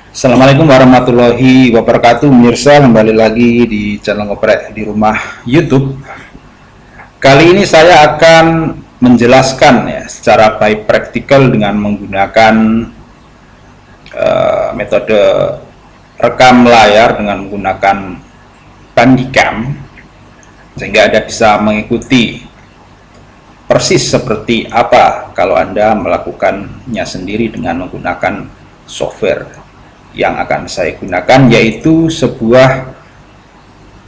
Assalamualaikum warahmatullahi wabarakatuh. Mirsa, kembali lagi di channel Ngoprek di Rumah YouTube. Kali ini saya akan menjelaskan ya secara baik praktikal dengan menggunakan metode rekam layar dengan menggunakan Bandicam, sehingga Anda bisa mengikuti persis seperti apa kalau Anda melakukannya sendiri dengan menggunakan software yang akan saya gunakan, yaitu sebuah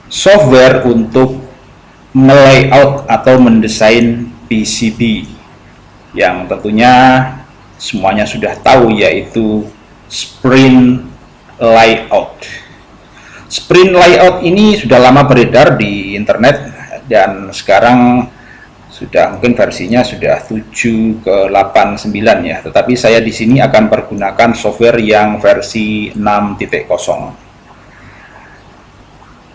software untuk melayout atau mendesain PCB yang tentunya semuanya sudah tahu, yaitu Sprint Layout. Sprint Layout ini sudah lama beredar di internet dan sekarang sudah mungkin versinya sudah 7 ke 8 9 ya, tetapi saya di sini akan pergunakan software yang versi 6.0.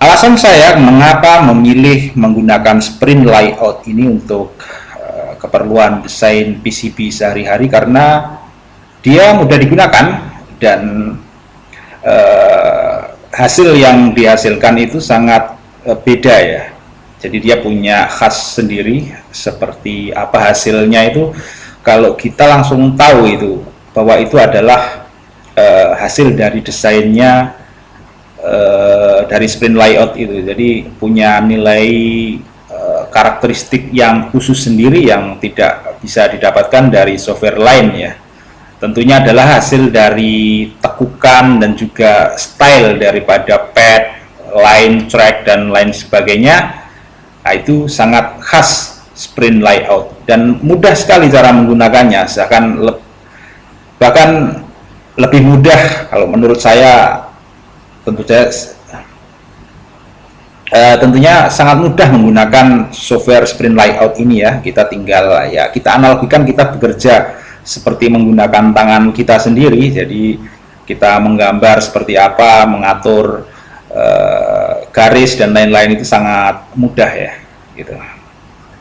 Alasan saya mengapa memilih menggunakan Sprint Layout ini untuk keperluan desain PCB sehari-hari, karena dia mudah digunakan dan hasil yang dihasilkan itu sangat beda ya. Jadi dia punya khas sendiri. Seperti apa hasilnya itu, kalau kita langsung tahu itu bahwa itu adalah hasil dari desainnya dari Sprint Layout itu. Jadi punya nilai karakteristik yang khusus sendiri yang tidak bisa didapatkan dari software lain ya. Tentunya adalah hasil dari tekukan dan juga style daripada pad, line, track, dan lain sebagainya. Nah, itu sangat khas Sprint Layout dan mudah sekali cara menggunakannya, bahkan lebih mudah kalau menurut saya. Tentunya sangat mudah menggunakan software Sprint Layout ini ya. Kita tinggal ya kita analogikan kita bekerja seperti menggunakan tangan kita sendiri. Jadi kita menggambar seperti apa, mengatur garis dan lain-lain itu sangat mudah ya, gitu.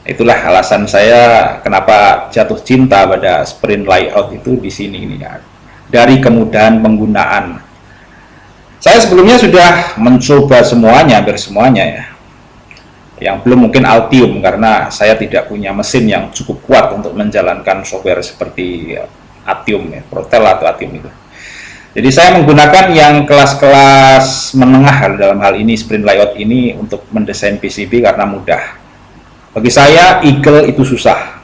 Itulah alasan saya kenapa jatuh cinta pada Sprint Layout itu di sini ini ya. Dari kemudahan penggunaan. Saya sebelumnya sudah mencoba semuanya, hampir semuanya ya. Yang belum mungkin Altium, karena saya tidak punya mesin yang cukup kuat untuk menjalankan software seperti Altium ya, Protel atau Altium itu. Jadi saya menggunakan yang kelas-kelas menengah dalam hal ini Sprint Layout ini untuk mendesain PCB karena mudah. Bagi saya Eagle itu susah.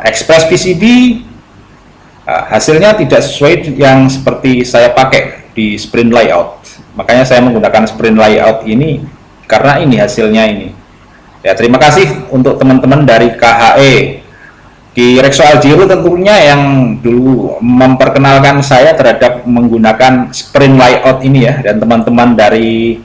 Express PCB hasilnya tidak sesuai yang seperti saya pakai di Sprint Layout. Makanya saya menggunakan Sprint Layout ini karena ini hasilnya ini. Ya, terima kasih untuk teman-teman dari KHE di Rexo Aljiro tentunya yang dulu memperkenalkan saya terhadap menggunakan Sprint Layout ini ya, dan teman-teman dari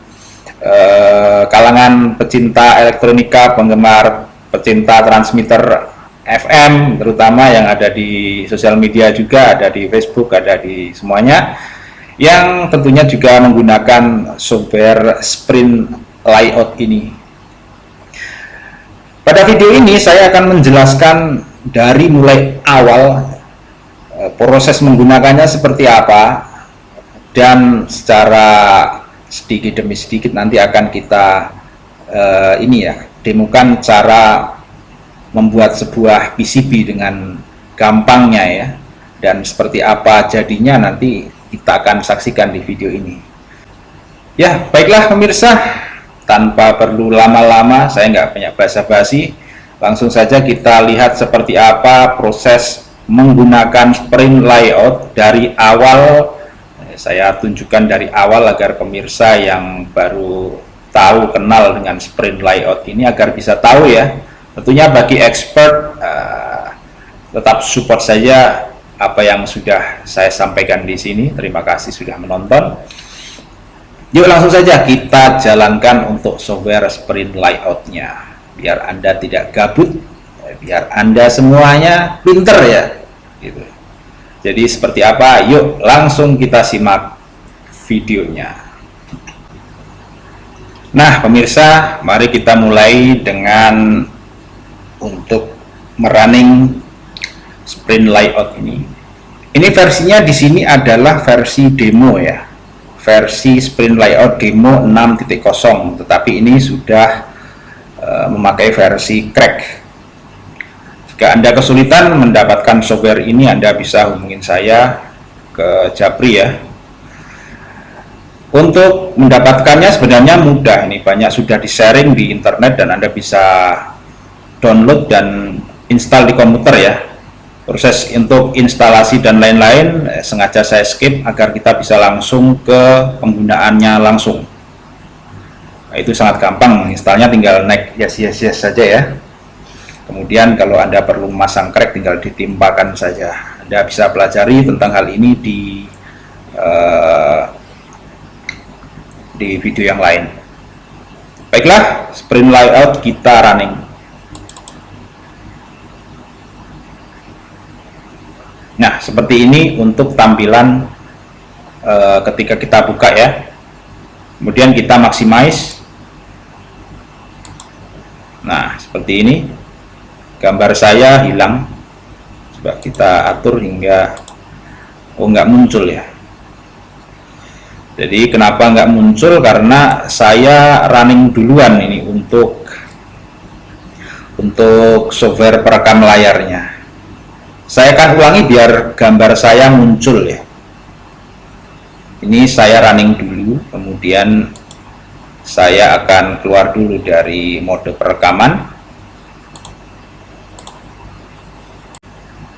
kalangan pecinta elektronika, penggemar, pecinta transmitter FM terutama yang ada di sosial media juga, ada di Facebook, ada di semuanya, yang tentunya juga menggunakan software Sprint Layout ini. Pada video ini saya akan menjelaskan dari mulai awal proses menggunakannya seperti apa, dan secara sedikit demi sedikit nanti akan kita ini ya, demokan cara membuat sebuah PCB dengan gampangnya ya, dan seperti apa jadinya nanti kita akan saksikan di video ini. Ya, baiklah pemirsa, tanpa perlu lama-lama, saya nggak banyak basa-basi, langsung saja kita lihat seperti apa proses menggunakan Sprint Layout dari awal. Saya tunjukkan dari awal agar pemirsa yang baru tahu, kenal dengan Sprint Layout ini agar bisa tahu ya. Tentunya bagi expert tetap support saja apa yang sudah saya sampaikan di sini. Terima kasih sudah menonton. Yuk langsung saja kita jalankan untuk software Sprint Layout-nya, biar Anda tidak gabut, biar Anda semuanya pinter ya, gitu. Jadi seperti apa? Yuk langsung kita simak videonya. Nah pemirsa, mari kita mulai dengan untuk merunning Sprint Layout ini. Ini versinya di sini adalah versi demo ya, versi Sprint Layout Demo 6.0, tetapi ini sudah memakai versi crack. Jika Anda kesulitan mendapatkan software ini, Anda bisa hubungin saya ke Japri ya. Untuk mendapatkannya sebenarnya mudah, ini banyak sudah di-sharing di internet dan Anda bisa download dan install di komputer ya. Proses untuk instalasi dan lain-lain sengaja saya skip agar kita bisa langsung ke penggunaannya langsung. Nah, itu sangat gampang, installnya tinggal naik yes saja ya. Kemudian kalau Anda perlu memasang crack tinggal ditimpakan saja. Anda bisa pelajari tentang hal ini di video yang lain. Baiklah, Sprint Layout kita running. Nah, seperti ini untuk tampilan ketika kita buka ya. Kemudian kita maximize. Nah, seperti ini. Gambar saya hilang. Coba kita atur hingga nggak muncul ya. Jadi kenapa nggak muncul? Karena saya running duluan ini untuk software perekam layarnya. Saya akan ulangi biar gambar saya muncul ya. Ini saya running dulu, kemudian saya akan keluar dulu dari mode perekaman.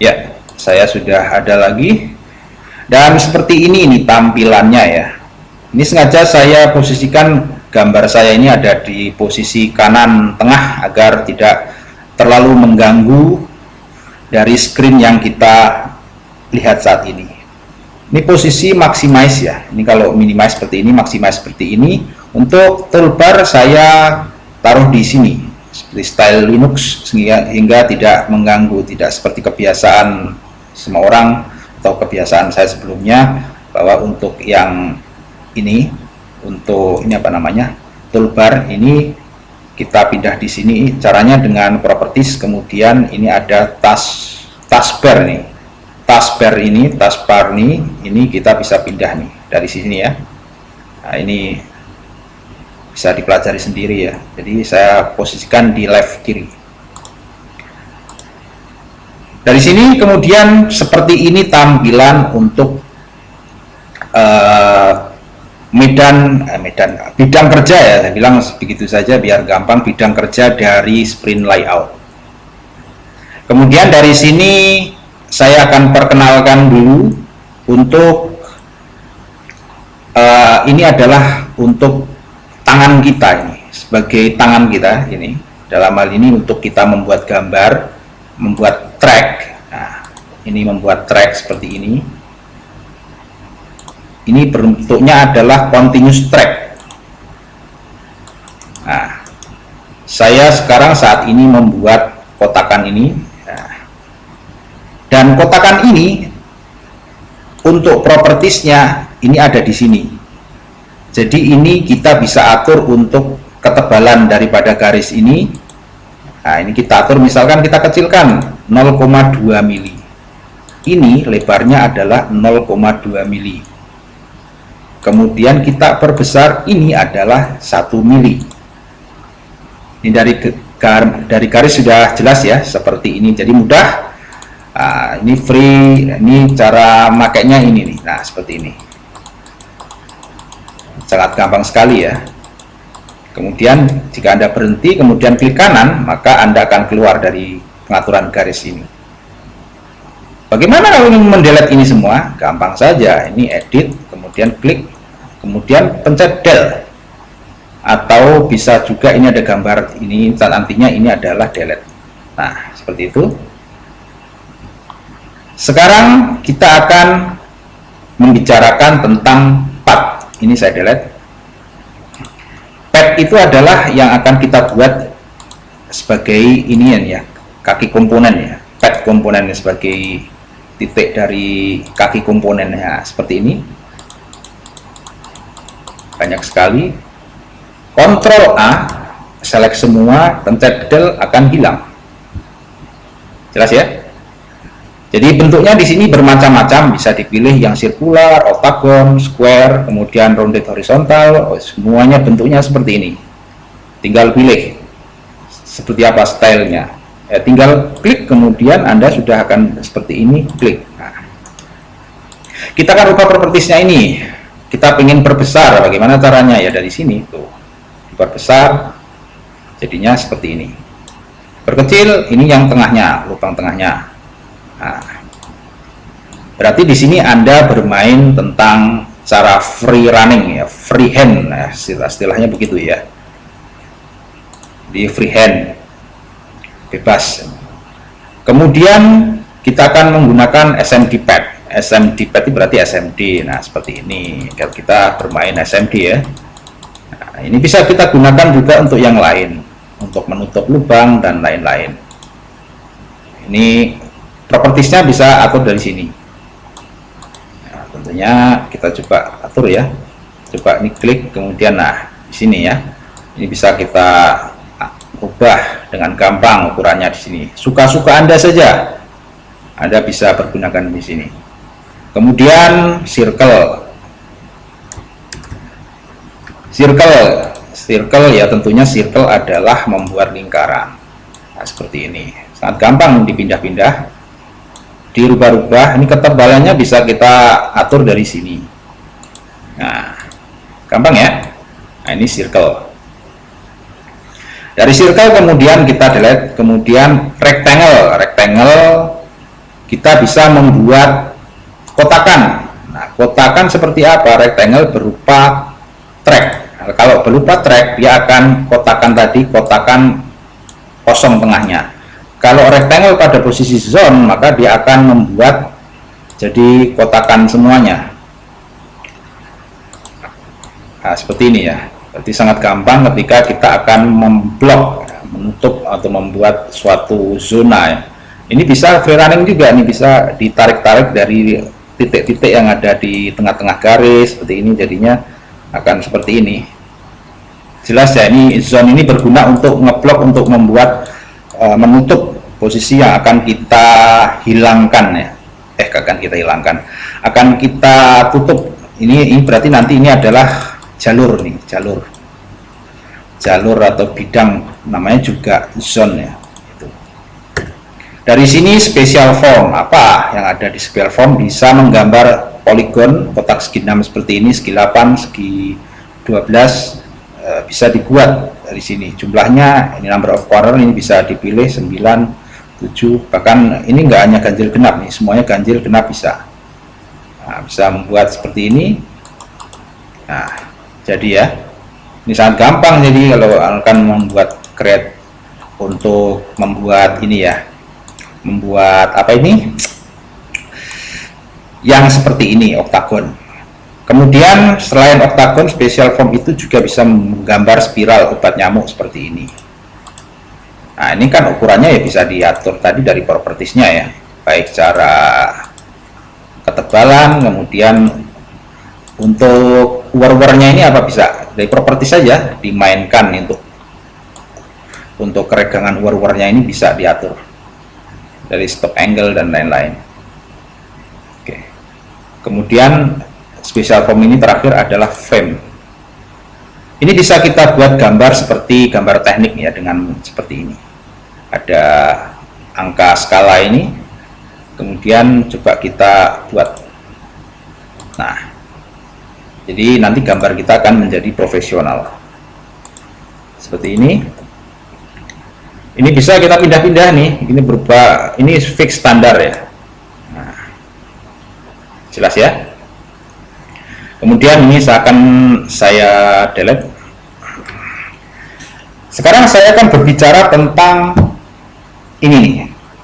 Ya, saya sudah ada lagi. Dan seperti ini tampilannya ya. Ini sengaja saya posisikan gambar saya ini ada di posisi kanan tengah agar tidak terlalu mengganggu dari screen yang kita lihat saat ini. Ini posisi maximize ya. Ini kalau minimize seperti ini, maximize seperti ini. Untuk toolbar saya taruh di sini seperti style Linux hingga tidak mengganggu, tidak seperti kebiasaan semua orang atau kebiasaan saya sebelumnya bahwa untuk yang ini, untuk ini apa namanya, toolbar ini kita pindah di sini. Caranya dengan properties, kemudian ini ada taskbar nih, taskbar ini kita bisa pindah nih dari sini ya. Nah, ini bisa dipelajari sendiri ya. Jadi saya posisikan di left kiri. Dari sini kemudian seperti ini tampilan untuk bidang kerja ya. Saya bilang begitu saja biar gampang, bidang kerja dari Sprint Layout. Kemudian dari sini saya akan perkenalkan dulu untuk ini adalah untuk tangan kita ini, sebagai tangan kita ini, dalam hal ini untuk kita membuat gambar, membuat track. Nah, ini membuat track seperti ini. Ini bentuknya adalah continuous track. Nah, saya sekarang saat ini membuat kotakan ini. Nah, dan kotakan ini untuk propertiesnya ini ada di sini. Jadi ini kita bisa atur untuk ketebalan daripada garis ini. Nah, ini kita atur, misalkan kita kecilkan 0,2 mili. Ini lebarnya adalah 0,2 mili. Kemudian kita perbesar, ini adalah 1 mili. Ini dari garis sudah jelas ya, seperti ini. Jadi mudah. Nah, ini free, ini cara makainya ini nih. Nah, seperti ini. Sangat gampang sekali ya. Kemudian jika Anda berhenti kemudian klik kanan, maka Anda akan keluar dari pengaturan garis ini. Bagaimana kalau ingin mendelete ini semua? Gampang saja. Ini edit, kemudian klik, kemudian pencet del. Atau bisa juga ini ada gambar ini, nantinya ini adalah delete. Nah, seperti itu. Sekarang kita akan membicarakan tentang path. Ini saya delete. Path itu adalah yang akan kita buat sebagai inian ya, kaki komponen ya. Path komponen sebagai titik dari kaki komponennya seperti ini. Banyak sekali. Ctrl A, select semua, pencet del akan hilang. Jelas ya? Jadi bentuknya di sini bermacam-macam, bisa dipilih yang sirkular, oktagon, square, kemudian rounded horizontal, semuanya bentuknya seperti ini. Tinggal pilih seperti apa stylenya. Tinggal klik, kemudian Anda sudah akan seperti ini, klik. Nah, kita akan rubah propertiesnya ini. Kita ingin perbesar, bagaimana caranya? Ya dari sini tuh, diperbesar, jadinya seperti ini. Perkecil, ini yang tengahnya, lubang tengahnya. Nah, berarti di sini Anda bermain tentang cara free running ya, free hand, nah, istilahnya begitu ya. Di free hand, bebas. Kemudian kita akan menggunakan SMD pad. SMD pad itu berarti SMD. Nah, seperti ini. Kalau kita bermain SMD ya. Nah, ini bisa kita gunakan juga untuk yang lain, untuk menutup lubang dan lain-lain. Ini propertiesnya bisa atur dari sini. Nah, tentunya kita coba atur ya. Coba ini klik, kemudian nah di sini ya. Ini bisa kita ubah dengan gampang ukurannya di sini. Suka-suka Anda saja. Anda bisa pergunakan di sini. Kemudian circle. Circle ya, tentunya circle adalah membuat lingkaran. Nah, seperti ini. Sangat gampang dipindah-pindah, dirubah-rubah. Ini ketebalannya bisa kita atur dari sini. Nah, gampang ya. Nah, ini circle. Dari circle kemudian kita delete, kemudian rectangle kita bisa membuat kotakan. Nah, kotakan seperti apa? Rectangle berupa track. Nah, kalau berupa track, dia akan kotakan tadi, kotakan kosong tengahnya. Kalau rectangle pada posisi zone, maka dia akan membuat jadi kotakan semuanya. Nah, seperti ini ya. Berarti sangat gampang ketika kita akan memblok, menutup atau membuat suatu zona ya. Ini bisa free running juga, ini bisa ditarik-tarik dari titik-titik yang ada di tengah-tengah garis seperti ini, jadinya akan seperti ini. Jelas ya, ini zone ini berguna untuk ngeblok, untuk membuat menutup posisi yang akan kita hilangkan ya. Akan kita tutup. Ini berarti nanti ini adalah jalur nih, jalur atau bidang, namanya juga zone ya. Dari sini special form, apa yang ada di special form? Bisa menggambar poligon kotak segi 6 seperti ini, segi 8, segi 12, bisa dibuat dari sini. Jumlahnya ini number of corner, ini bisa dipilih 9, 7, bahkan ini enggak hanya ganjil genap nih, semuanya ganjil genap bisa. Nah, bisa membuat seperti ini. Nah, jadi ya, ini sangat gampang. Jadi kalau akan membuat create untuk membuat ini ya, membuat apa ini yang seperti ini, oktagon. Kemudian selain oktagon, special form itu juga bisa menggambar spiral obat nyamuk seperti ini. Nah, ini kan ukurannya ya bisa diatur tadi dari propertiesnya ya, baik cara ketebalan, kemudian untuk war-warnya ini apa, bisa dari properti saja dimainkan. Untuk keregangan war-warnya ini bisa diatur dari stop angle dan lain-lain. Oke. Kemudian special form ini terakhir adalah frame. Ini bisa kita buat gambar seperti gambar teknik ya, dengan seperti ini. Ada angka skala ini. Kemudian coba kita buat. Nah, jadi nanti gambar kita akan menjadi profesional seperti ini. Ini bisa kita pindah-pindah nih, ini berubah, ini fix standar ya. Nah, jelas ya. Kemudian ini akan saya delete. Sekarang saya akan berbicara tentang ini nih,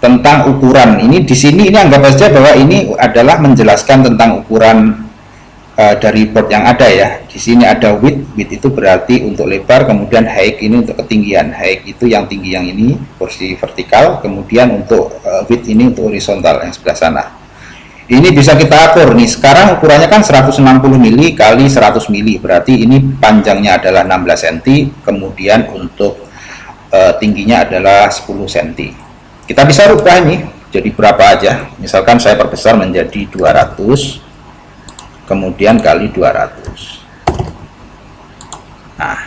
tentang ukuran. Ini di sini, ini anggap saja bahwa ini adalah menjelaskan tentang ukuran dari board yang ada ya. Di sini ada width itu berarti untuk lebar, kemudian height ini untuk ketinggian. Height itu yang tinggi yang ini, kursi vertikal, kemudian untuk width ini untuk horizontal yang sebelah sana. Ini bisa kita atur nih. Sekarang ukurannya kan 160 mili kali 100 mili, berarti ini panjangnya adalah 16 cm, kemudian untuk tingginya adalah 10 cm. Kita bisa rubah ini jadi berapa aja. Misalkan saya perbesar menjadi 200, kemudian kali 200. Nah,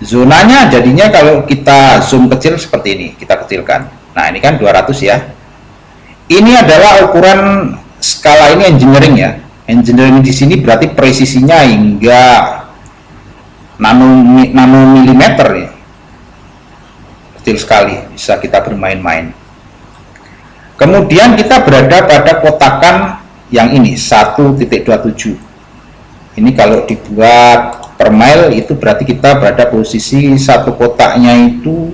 zonanya jadinya kalau kita zoom kecil seperti ini, kita kecilkan. Nah, ini kan 200 ya. Ini adalah ukuran skala ini engineering ya. Engineering di sini berarti presisinya hingga nanomilimeter ya. Kecil sekali, bisa kita bermain-main. Kemudian kita berada pada kotakan yang ini 1.27. Ini kalau dibuat per mile itu berarti kita berada posisi satu kotaknya itu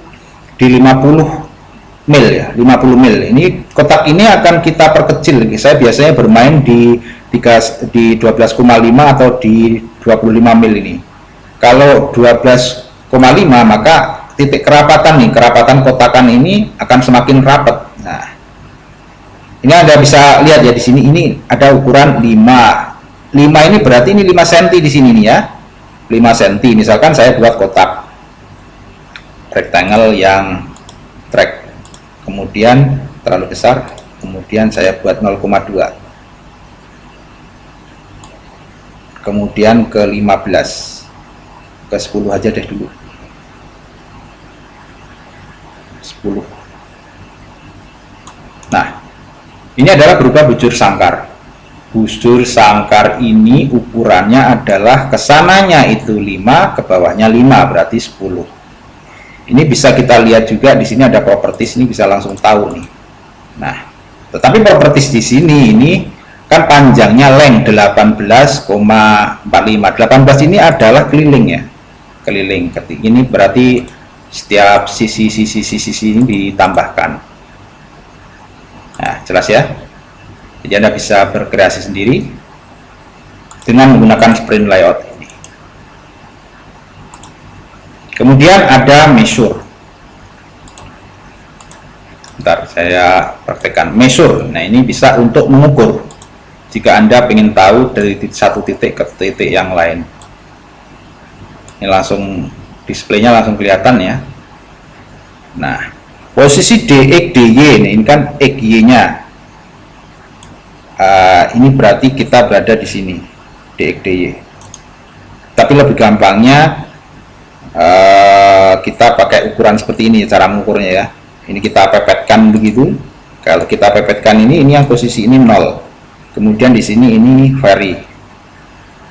di 50 mil ya, 50 mil. Ini kotak ini akan kita perkecil. Saya biasanya bermain di 12,5 atau di 25 mil ini. Kalau 12,5 maka titik kerapatan nih, kerapatan kotakan ini akan semakin rapat. Nah, ini Anda bisa lihat ya di sini, ini ada ukuran 5 ini berarti ini 5 cm di sini nih ya, 5 cm. Misalkan saya buat kotak rectangle yang track, kemudian terlalu besar, kemudian saya buat 0,2, kemudian ke 15, ke 10 aja deh dulu, 10. Nah, ini adalah berupa bujur sangkar. Bujur sangkar ini ukurannya adalah kesananya itu 5, ke bawahnya 5, berarti 10. Ini bisa kita lihat juga di sini ada properties, ini bisa langsung tahu nih. Nah, tetapi properties di sini ini kan panjangnya length 18,45. 18 ini adalah keliling ya. Keliling. Ini berarti setiap sisi ini ditambahkan. Nah, jelas ya. Jadi Anda bisa berkreasi sendiri dengan menggunakan sprint layout ini. Kemudian ada measure. Bentar, saya praktekkan measure. Nah, ini bisa untuk mengukur jika Anda ingin tahu dari satu titik ke titik yang lain. Ini langsung displaynya langsung kelihatan ya. Nah, posisi DX DY ini kan XY nya ini berarti kita berada di sini DX DY. Tapi lebih gampangnya kita pakai ukuran seperti ini cara mengukurnya ya. Ini kita pepetkan begitu. Kalau kita pepetkan ini yang posisi ini 0, kemudian di sini ini vary.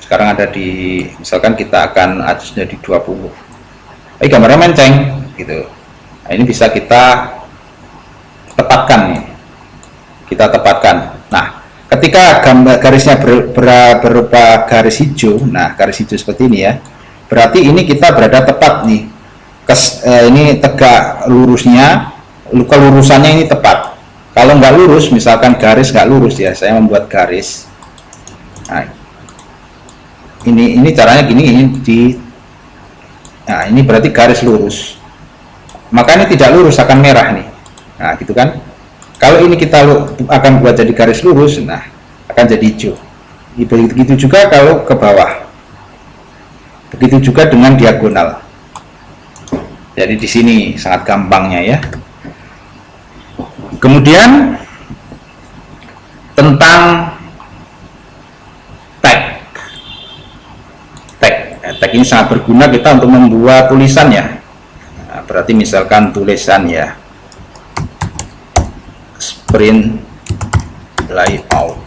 Sekarang ada di, misalkan kita akan adjustnya di 20. Gambarnya menceng gitu. Nah, ini bisa kita tepatkan nih. Kita tepatkan. Nah, ketika gambar garisnya berupa garis hijau, nah garis hijau seperti ini ya, berarti ini kita berada tepat nih. Ini tegak lurusnya, kelurusannya ini tepat. Kalau nggak lurus, misalkan garis nggak lurus ya, saya membuat garis. Nah, ini caranya gini, nah ini berarti garis lurus. Maka ini tidak lurus, akan merah nih. Nah, gitu kan? Kalau ini kita akan buat jadi garis lurus, nah akan jadi hijau. Begitu juga kalau ke bawah. Begitu juga dengan diagonal. Jadi di sini sangat gampangnya ya. Kemudian tentang tag ini sangat berguna kita untuk membuat tulisan ya. Nah, berarti misalkan tulisan ya, sprint layout.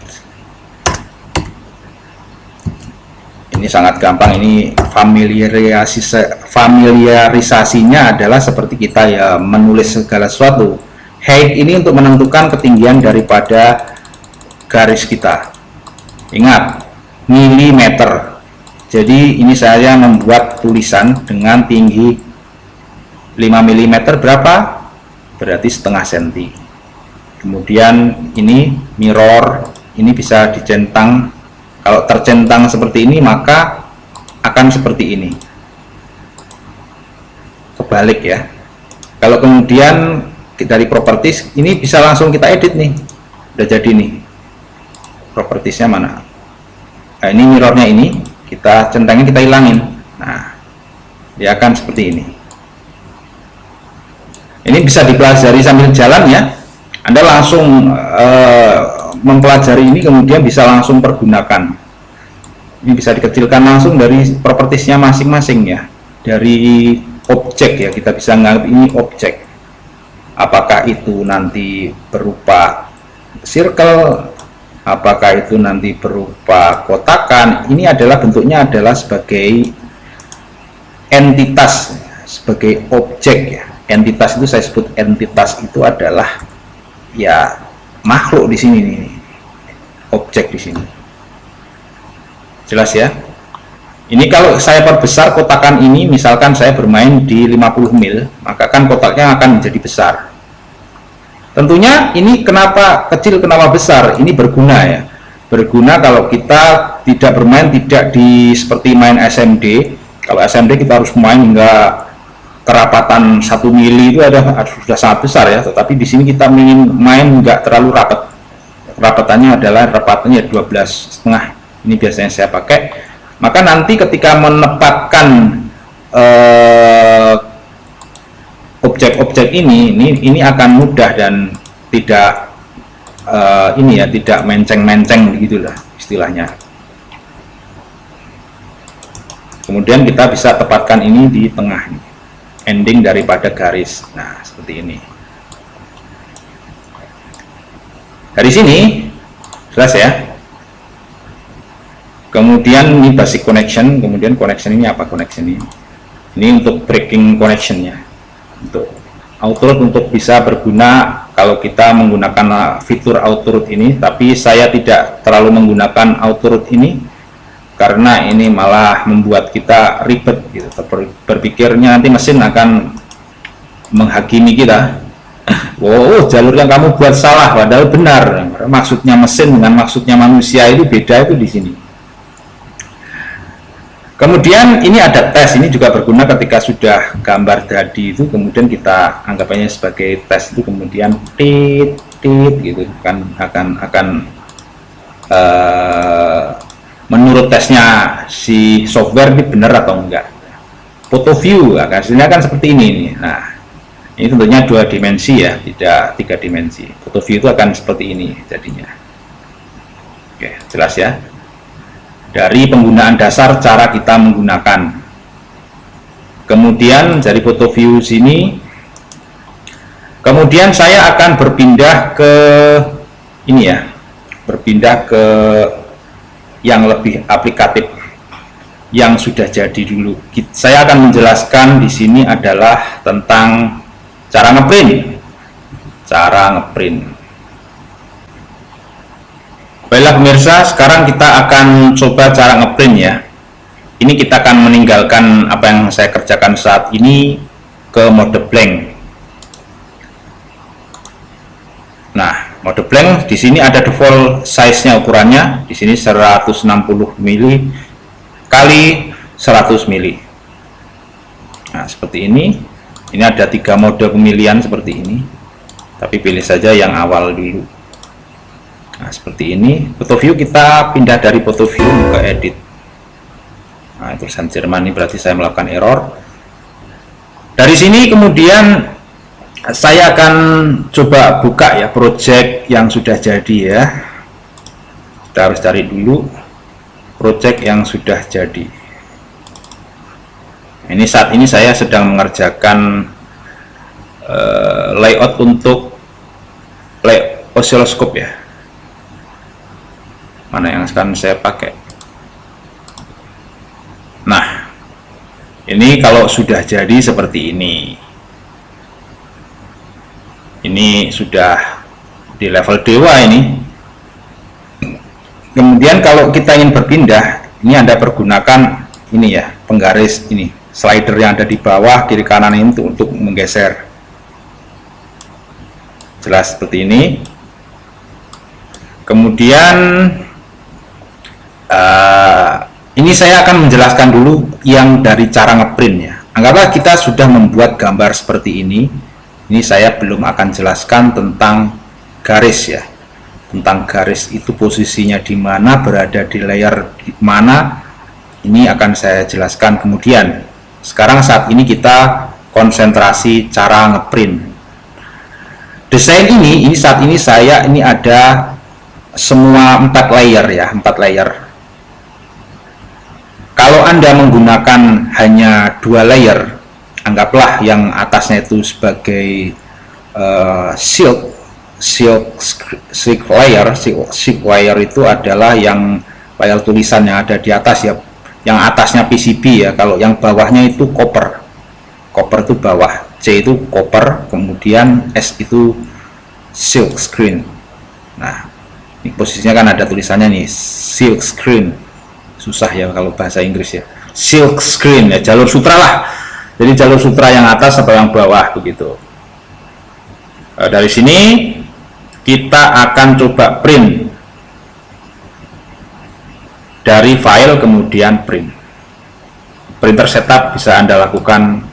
Ini sangat gampang, ini familiarisasinya adalah seperti kita ya menulis segala sesuatu. Height ini untuk menentukan ketinggian daripada garis kita. Ingat, milimeter. Jadi ini saya membuat tulisan dengan tinggi 5 mm berapa? Berarti setengah senti. Kemudian ini mirror, ini bisa dicentang. Kalau tercentang seperti ini maka akan seperti ini, kebalik ya. Kalau kemudian dari properties ini bisa langsung kita edit nih, udah jadi nih propertiesnya mana. Nah, ini mirrornya ini kita centangin, kita hilangin. Nah, dia akan seperti ini. Ini bisa dipelajari sambil jalan ya. Anda langsung mempelajari ini, kemudian bisa langsung pergunakan. Ini bisa dikecilkan langsung dari propertiesnya masing-masing ya, dari objek ya, kita bisa menganggap ini objek. Apakah itu nanti berupa circle, apakah itu nanti berupa kotakan, ini adalah bentuknya adalah sebagai entitas, sebagai objek ya. Entitas itu saya sebut entitas itu adalah ya makhluk di sini nih, objek di sini. Jelas ya? Ini kalau saya perbesar kotakan ini, misalkan saya bermain di 50 mil, maka kan kotaknya akan menjadi besar. Tentunya ini kenapa kecil, kenapa besar? Ini berguna ya. Berguna kalau kita tidak bermain tidak di seperti main SMD. Kalau SMD kita harus main hingga kerapatan 1 mili itu sudah sangat besar ya. Tetapi di sini kita ingin main nggak terlalu rapat. Rapatannya adalah rapatannya 12,5. Ini biasanya saya pakai. Maka nanti ketika menempatkan objek-objek ini akan mudah dan tidak ini ya, tidak menceng-menceng begitulah istilahnya. Kemudian kita bisa tepatkan ini di tengah, ending daripada garis. Nah, seperti ini. Dari sini jelas ya. Kemudian ini basic connection, kemudian connection ini apa, connection ini untuk breaking connection ya, untuk auto-root, untuk bisa berguna kalau kita menggunakan fitur auto-root ini. Tapi saya tidak terlalu menggunakan auto-root ini karena ini malah membuat kita ribet gitu, berpikirnya nanti mesin akan menghakimi kita. Oh, jalur yang kamu buat salah, padahal benar. Maksudnya mesin dengan maksudnya manusia itu beda, itu di sini. Kemudian ini ada tes, ini juga berguna ketika sudah gambar jadi itu, kemudian kita anggapannya sebagai tes itu, kemudian tit gitu kan, akan menurut tesnya si software ini benar atau enggak. Photo view hasilnya kan seperti ini nih. Nah, ini tentunya 2 dimensi ya, tidak 3 dimensi. Photo view itu akan seperti ini jadinya. Oke, jelas ya. Dari penggunaan dasar cara kita menggunakan. Kemudian dari photo view sini, kemudian saya akan berpindah ke ini ya, berpindah ke yang lebih aplikatif, yang sudah jadi dulu. Saya akan menjelaskan di sini adalah tentang cara ngeprint. Baiklah pemirsa, sekarang kita akan coba cara ngeprint ya. Ini kita akan meninggalkan apa yang saya kerjakan saat ini ke mode blank. Nah, mode blank di sini ada default size-nya, ukurannya di sini 160 mili kali 100 mili. Nah, seperti ini. Ini ada 3 mode pemilihan seperti ini. Tapi pilih saja yang awal dulu. Nah, seperti ini. Photo view kita pindah dari photo view ke edit. Nah, tulisan Jerman ini berarti saya melakukan error. Dari sini kemudian saya akan coba buka ya project yang sudah jadi ya. Kita harus cari dulu project yang sudah jadi. Ini saat ini saya sedang mengerjakan layout untuk oscilloscope ya. Mana yang sekarang saya pakai. Nah, ini kalau sudah jadi seperti ini. Ini sudah di level dewa ini. Kemudian kalau kita ingin berpindah, ini Anda pergunakan ini ya, penggaris ini, slider yang ada di bawah kiri kanan ini untuk menggeser. Jelas seperti ini. Kemudian ini saya akan menjelaskan dulu yang dari cara ngeprint ya. Anggaplah kita sudah membuat gambar seperti ini. Ini saya belum akan jelaskan tentang garis ya. Tentang garis itu posisinya di mana, berada di layer di mana. Ini akan saya jelaskan kemudian. Sekarang saat ini kita konsentrasi cara ngeprint. Desain ini saat ini saya ini ada semua 4 layer ya, 4 layer. Kalau Anda menggunakan hanya 2 layer, anggaplah yang atasnya itu sebagai silk layer itu adalah yang layer tulisan yang ada di atas ya, yang atasnya PCB ya. Kalau yang bawahnya itu copper itu bawah, C itu copper, kemudian S itu silk screen. Nah, ini posisinya kan ada tulisannya nih, silk screen, susah ya kalau bahasa Inggris ya, silk screen ya, jalur sutra lah. Jadi jalur sutra yang atas atau yang bawah begitu. Dari sini kita akan coba print dari file, kemudian print. Printer setup bisa Anda lakukan.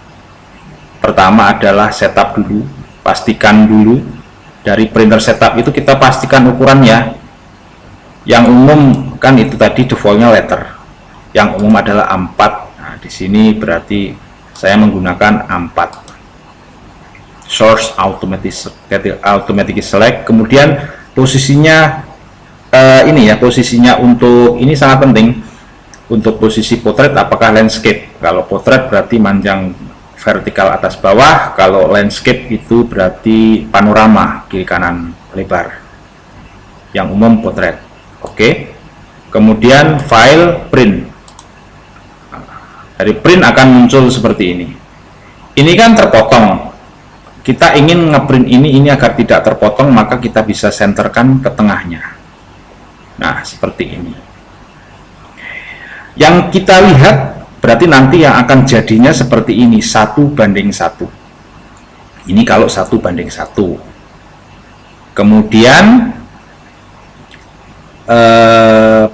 Pertama adalah setup dulu, pastikan dulu dari printer setup itu kita pastikan ukurannya. Yang umum kan itu tadi defaultnya letter, yang umum adalah A4. Nah, di sini berarti saya menggunakan A4. Source automatic select, kemudian posisinya ini ya, posisinya untuk ini sangat penting. Untuk posisi potret apakah landscape? Kalau potret berarti manjang vertikal atas bawah, kalau landscape itu berarti panorama kiri kanan lebar. Yang umum potret. Oke. Kemudian file print. Dari print akan muncul seperti ini. Ini kan terpotong. Kita ingin ngeprint ini agar tidak terpotong, maka kita bisa senterkan ke tengahnya. Nah, seperti ini. Yang kita lihat berarti nanti yang akan jadinya seperti ini, 1:1. Ini kalau 1:1. Kemudian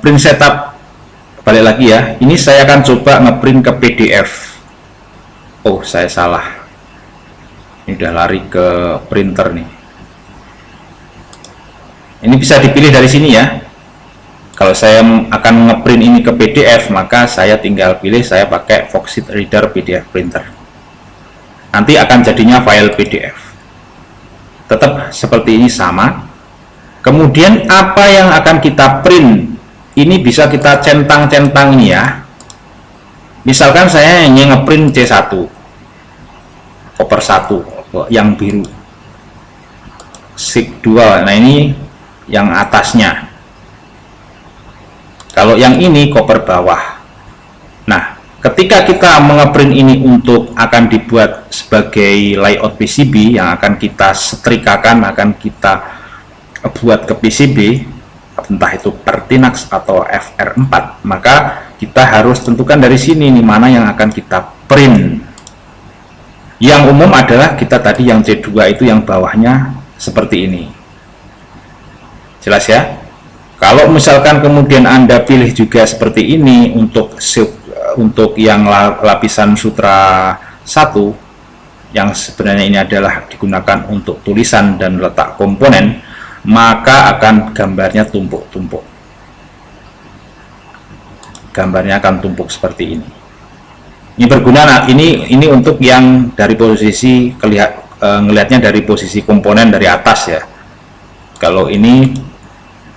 print setup, balik lagi ya, ini saya akan coba ngeprint ke PDF. Oh, saya salah, ini udah lari ke printer nih. Ini bisa dipilih dari sini ya. Kalau saya akan ngeprint ini ke PDF, maka saya tinggal pilih, saya pakai Foxit Reader PDF Printer. Nanti akan jadinya file PDF. Tetap seperti ini sama. Kemudian apa yang akan kita print, ini bisa kita centang-centang ini ya. Misalkan saya hanya ngeprint C1, koper 1 yang biru, SIG 2. Nah, ini yang atasnya. Kalau yang ini koper bawah. Nah, ketika kita mengeprint ini untuk akan dibuat sebagai layout PCB yang akan kita setrikakan, akan kita buat ke PCB, entah itu Pertinax atau FR4, maka kita harus tentukan dari sini nih mana yang akan kita print. Yang umum adalah kita tadi yang C2 itu yang bawahnya seperti ini. Jelas ya? Kalau misalkan kemudian Anda pilih juga seperti ini untuk yang lapisan sutra 1, yang sebenarnya ini adalah digunakan untuk tulisan dan letak komponen, maka akan gambarnya tumpuk-tumpuk. Gambarnya akan tumpuk seperti ini. Ini berguna. Nah, ini untuk yang dari posisi ngelihatnya dari posisi komponen dari atas ya. Kalau ini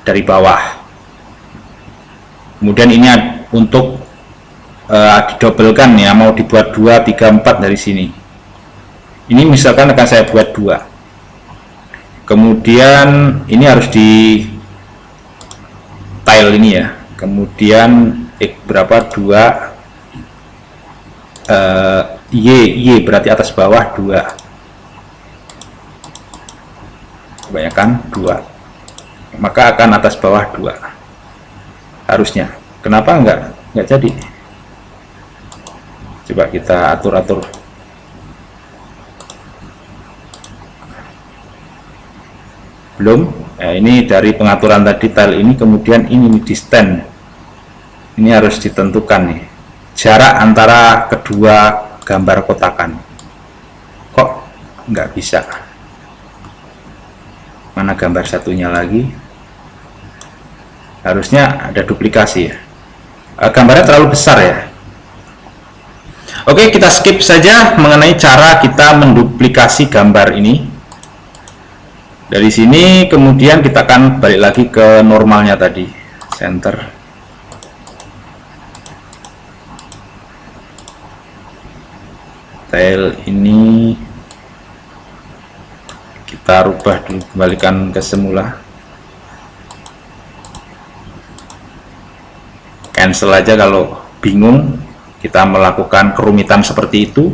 dari bawah. Kemudian ini untuk didobelkan ya, mau dibuat 2, 3, 4 dari sini. Ini misalkan akan saya buat 2. Kemudian ini harus di tile ini ya. Kemudian berapa? 2 Y berarti atas bawah 2. Kebanyakan 2. Maka akan atas bawah 2 harusnya. Kenapa enggak jadi? Coba kita atur-atur. Belum. Ini dari pengaturan tadi tile ini, kemudian ini distance. Ini harus ditentukan nih, jarak antara kedua gambar kotakan. Kok nggak bisa? Mana gambar satunya lagi? Harusnya ada duplikasi ya. Gambarnya terlalu besar ya. Oke, kita skip saja mengenai cara kita menduplikasi gambar ini. Dari sini kemudian kita akan balik lagi ke normalnya tadi, center. Tail ini kita rubah dulu, kembalikan ke semula. Cancel aja kalau bingung kita melakukan kerumitan seperti itu.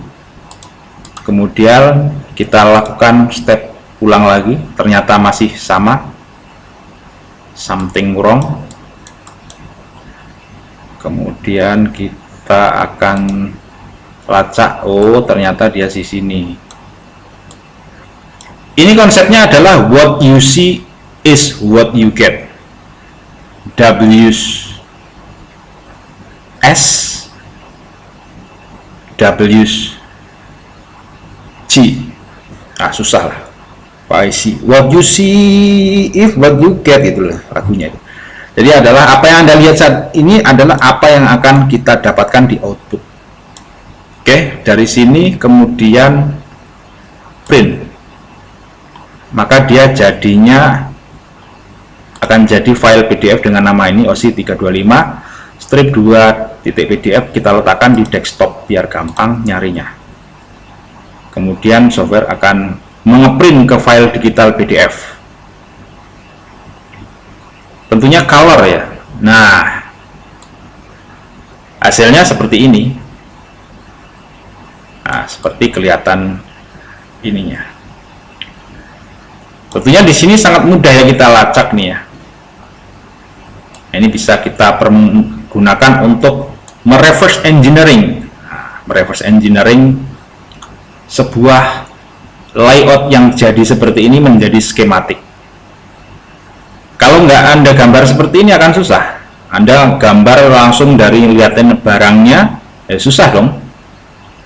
Kemudian kita lakukan step ulang lagi, ternyata masih sama, something wrong. Kemudian kita akan lacak, oh ternyata dia di sini. Ini konsepnya adalah what you see is what you get. WS WG. Susah lah. I see what you see if what you get, itulah lagunya itu. Jadi adalah apa yang Anda lihat saat ini adalah apa yang akan kita dapatkan di output. Oke, dari sini kemudian print, maka dia jadinya akan jadi file PDF dengan nama ini OSI325 strip 2.pdf. Kita letakkan di desktop biar gampang nyarinya. Kemudian software akan mengeprint ke file digital PDF, tentunya color ya. Nah, hasilnya seperti ini. Nah, seperti kelihatan ininya. Tentunya di sini sangat mudah ya kita lacak nih ya. Nah, ini bisa kita gunakan untuk mereverse engineering. Mereverse engineering sebuah layout yang jadi seperti ini menjadi skematik. Kalau nggak Anda gambar seperti ini akan susah. Anda gambar langsung dari lihatin barangnya, susah dong.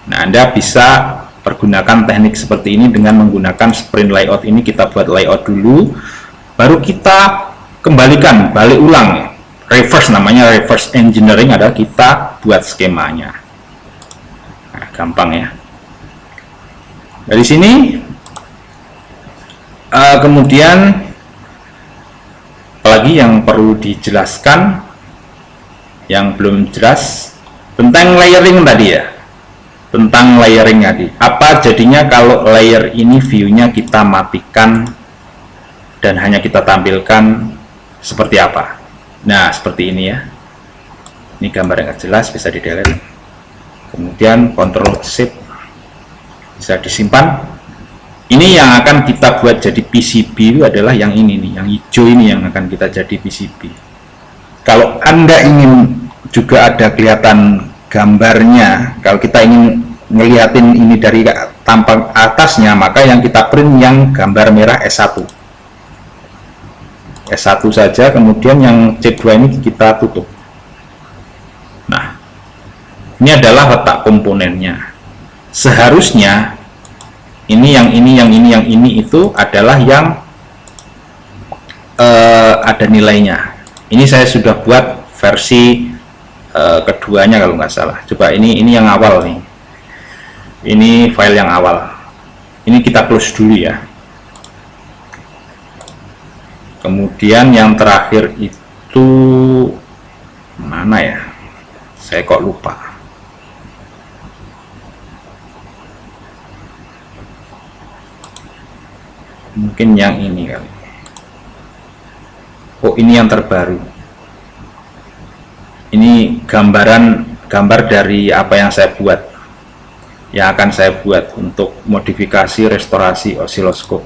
Nah, Anda bisa pergunakan teknik seperti ini dengan menggunakan sprint layout ini. Kita buat layout dulu, baru kita kembalikan, balik ulang. Reverse, namanya reverse engineering, adalah kita buat skemanya. Nah, gampang ya. Dari sini kemudian apalagi yang perlu dijelaskan yang belum jelas tentang layering tadi ya, tentang layering tadi. Apa jadinya kalau layer ini view-nya kita matikan dan hanya kita tampilkan seperti apa? Nah, seperti ini ya. Ini gambar yang nggak jelas, bisa di delete. Kemudian Ctrl Shift, bisa disimpan. Ini yang akan kita buat jadi PCB itu adalah yang ini nih, yang hijau ini yang akan kita jadi PCB. Kalau Anda ingin juga ada kelihatan gambarnya, kalau kita ingin ngeliatin ini dari tampak atasnya, maka yang kita print yang gambar merah S1 saja, kemudian yang C2 ini kita tutup. Nah, ini adalah letak komponennya. Seharusnya ini yang ini itu adalah yang ada nilainya. Ini saya sudah buat versi keduanya kalau nggak salah. Coba ini yang awal nih. Ini file yang awal. Ini kita close dulu ya. Kemudian yang terakhir itu mana ya? Saya kok lupa. Mungkin yang ini kali. Oh, ini yang terbaru. Ini gambar dari apa yang saya buat, yang akan saya buat untuk modifikasi restorasi osiloskop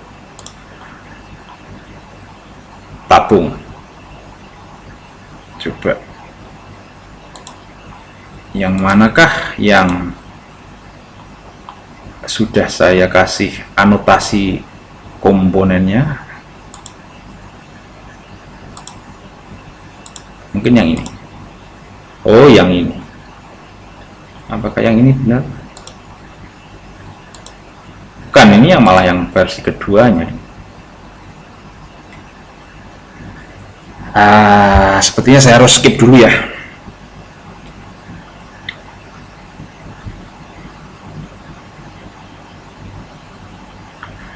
tabung. Coba yang manakah yang sudah saya kasih anotasi komponennya? Mungkin yang ini. Oh, yang ini. Apakah yang ini benar? Bukan, ini yang malah yang versi keduanya. Sepertinya saya harus skip dulu ya.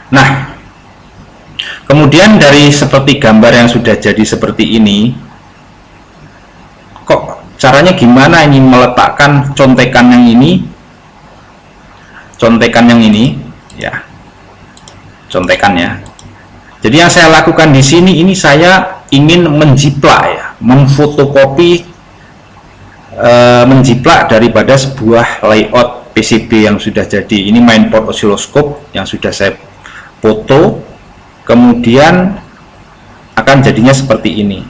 Nah, Kemudian dari seperti gambar yang sudah jadi seperti ini, kok caranya gimana ini meletakkan contekan yang ini, ya, contekannya. Jadi yang saya lakukan di sini, ini saya ingin menjiplak, ya, memfotokopi, menjiplak daripada sebuah layout PCB yang sudah jadi. Ini mainboard oscilloscope yang sudah saya foto, kemudian akan jadinya seperti ini.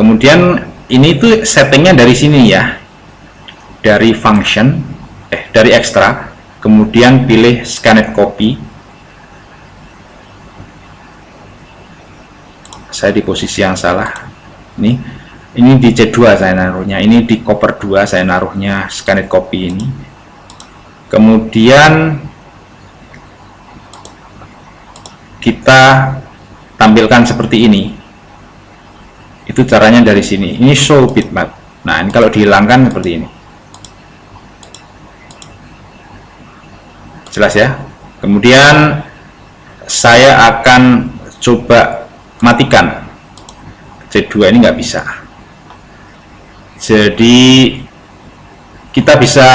Kemudian ini tuh settingnya dari sini, ya, dari function, dari extract, kemudian pilih scanned copy. Saya di posisi yang salah. Ini di C2 saya naruhnya, ini di koper 2 saya naruhnya scanned copy ini. Kemudian kita tampilkan seperti ini. Itu caranya dari sini. Ini show bitmap. Nah, ini kalau dihilangkan seperti ini. Jelas, ya. Kemudian saya akan coba matikan. C2 ini nggak bisa. Jadi kita bisa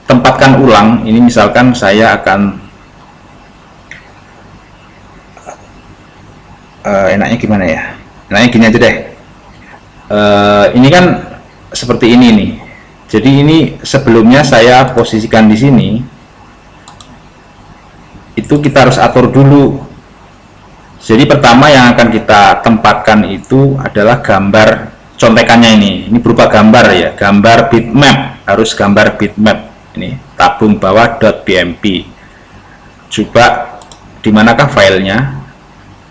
tempatkan ulang. Ini misalkan saya akan enaknya gimana, ya? Enaknya gini aja deh. Ini kan seperti ini nih. Jadi ini sebelumnya saya posisikan di sini. Itu kita harus atur dulu. Jadi pertama yang akan kita tempatkan itu adalah gambar contekannya ini. Ini berupa gambar, ya, gambar bitmap, harus gambar bitmap. Ini tabung bawah.bmp. Coba di manakah filenya?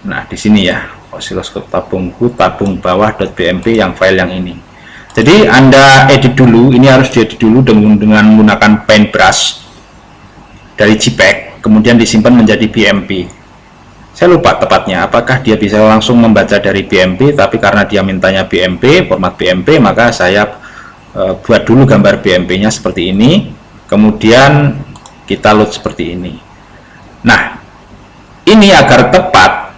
Nah, di sini, ya, oscilloscope tabung bawah.bmp yang file yang ini. Jadi Anda edit dulu, ini harus diedit dulu dengan menggunakan paintbrush dari JPEG, kemudian disimpan menjadi BMP. Saya lupa tepatnya apakah dia bisa langsung membaca dari BMP, tapi karena dia mintanya BMP, format BMP, maka saya buat dulu gambar BMP-nya seperti ini, kemudian kita load seperti ini. Nah, ini agar tepat,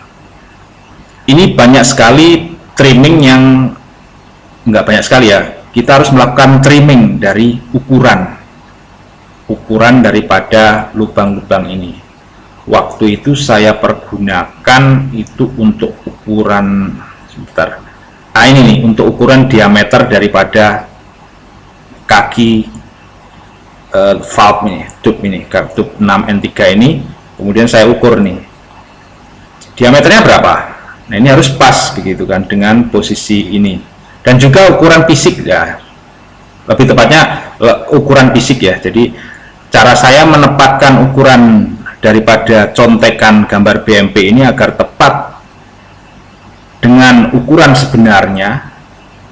ini banyak sekali trimming yang nggak banyak sekali, ya. Kita harus melakukan trimming dari ukuran daripada lubang-lubang ini. Waktu itu saya pergunakan itu untuk ukuran, sebentar, ini nih, untuk ukuran diameter daripada kaki valve ini, tube 6N3 ini. Kemudian saya ukur nih diameternya berapa. Nah, ini harus pas begitu kan dengan posisi ini, dan juga ukuran fisik, ya, lebih tepatnya ukuran fisik, ya. Jadi cara saya menempatkan ukuran daripada contekan gambar BMP ini agar tepat dengan ukuran sebenarnya.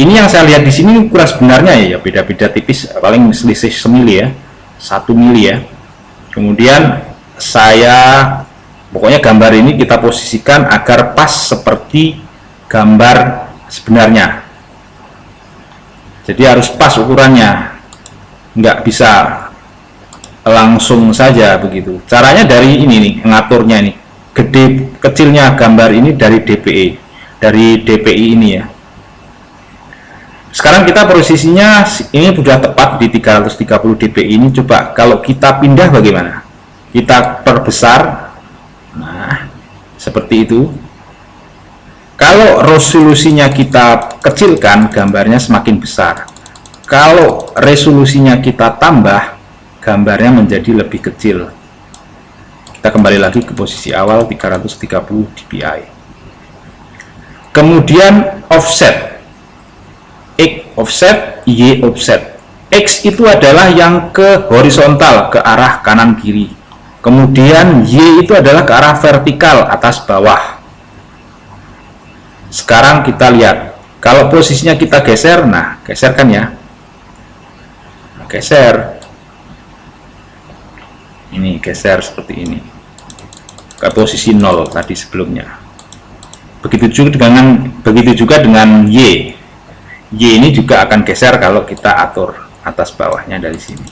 Ini yang saya lihat di sini ukuran sebenarnya, ya, beda-beda tipis, paling selisih semili, ya, 1 mili, ya. Kemudian saya pokoknya gambar ini kita posisikan agar pas seperti gambar sebenarnya. Jadi harus pas ukurannya, nggak bisa langsung saja begitu. Caranya dari ini nih, ngaturnya ini, gede kecilnya gambar ini dari DPI ini, ya. Sekarang kita posisinya ini sudah tepat di 330 dpi ini. Coba kalau kita pindah bagaimana? Kita perbesar. Nah, seperti itu. Kalau resolusinya kita kecilkan, gambarnya semakin besar. Kalau resolusinya kita tambah, gambarnya menjadi lebih kecil. Kita kembali lagi ke posisi awal 330 dpi. Kemudian offset, X offset, Y offset. X itu adalah yang ke horizontal, ke arah kanan kiri. Kemudian Y itu adalah ke arah vertikal, atas bawah. Sekarang kita lihat, kalau posisinya kita geser, nah, geserkan, ya. Nah, geser. Ini geser seperti ini ke posisi 0 tadi sebelumnya. Begitu juga dengan Y. Y ini juga akan geser kalau kita atur. atas bawahnya dari sini.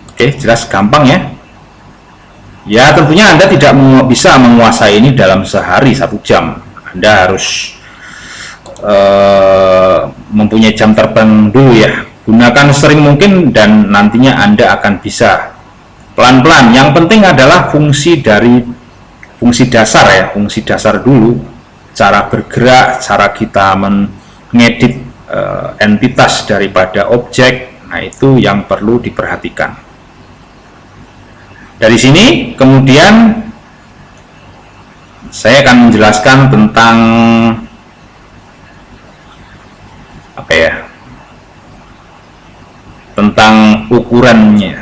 Oke, jelas gampang ya. Ya tentunya Anda tidak bisa menguasai ini dalam sehari 1 jam. Anda harus mempunyai jam terbang dulu ya. Gunakan sering mungkin dan nantinya Anda akan bisa pelan-pelan. Yang penting adalah fungsi dasar ya, fungsi dasar dulu, cara bergerak, cara kita mengedit entitas daripada objek. Nah, itu yang perlu diperhatikan. Dari sini kemudian saya akan menjelaskan tentang apa ya, tentang ukurannya.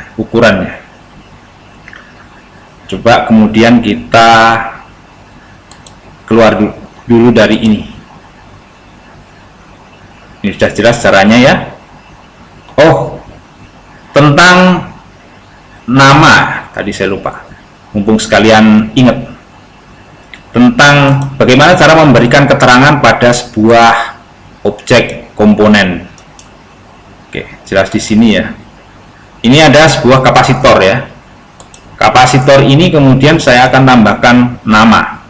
Coba kemudian kita keluar dulu dari ini. Ini sudah jelas caranya ya. Oh, tentang nama tadi saya lupa, mumpung sekalian ingat tentang bagaimana cara memberikan keterangan pada sebuah objek komponen. Oke, jelas di sini ya. Ini ada sebuah kapasitor ya. Kapasitor ini kemudian saya akan tambahkan nama.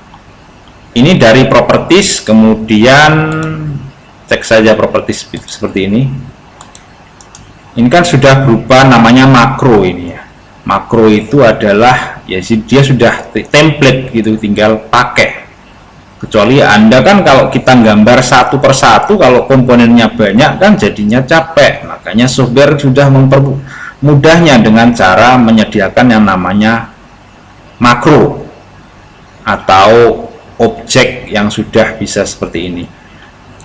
Ini dari properties, kemudian cek saja properties seperti ini. Ini kan sudah berupa namanya makro ini ya. Makro itu adalah ya dia sudah template gitu, tinggal pakai. Kecuali Anda kan kalau kita gambar satu persatu, kalau komponennya banyak kan jadinya capek. Makanya software sudah mempermudahnya dengan cara menyediakan yang namanya makro atau objek yang sudah bisa seperti ini.